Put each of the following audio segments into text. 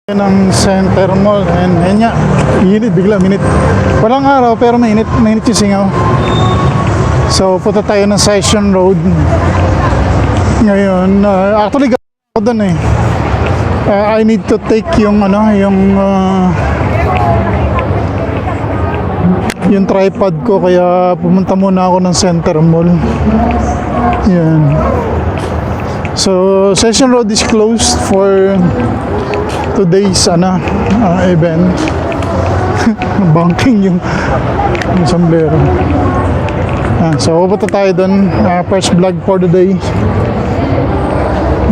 Ng Center Mall and ayun nga, init, bigla minit. Walang araw pero mainit yung singaw. So punta tayo ng Session Road ngayon. Actually ako doon I need to take yung yung tripod ko, kaya pumunta muna ako ng Center Mall. Yan. So Session Road is closed for today's event. Banking yung sombrero. So pupunta tayo doon. First vlog for the day.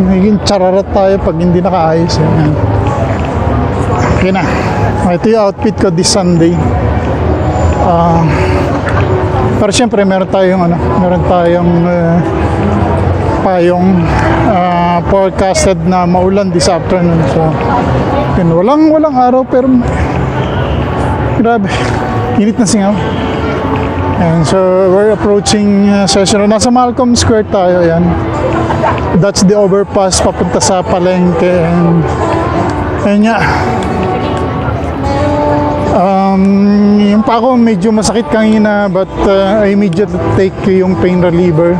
Naging chararat tayo pag hindi nakaayos. Okay na. Ito yung outfit ko this Sunday. Pero syempre meron tayong payong forecasted na maulan this afternoon. So yun, walang araw pero grabe, init na singaw. And so we're approaching Session. Nasa Malcolm Square tayo. Yan, that's the overpass papunta sa Palengke. And ayun nga, yung pa ako medyo masakit kanina, but I immediately take yung pain reliever.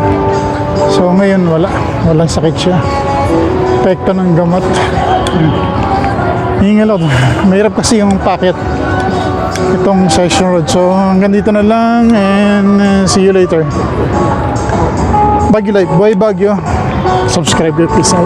So ngayon walang sakit siya. Epekto ng gamot. Hingal ako. Mahirap kasi yung packet itong Session Road. So hanggang dito na lang and see you later. Baguio Life, buhay Baguio. Subscribe, peace out.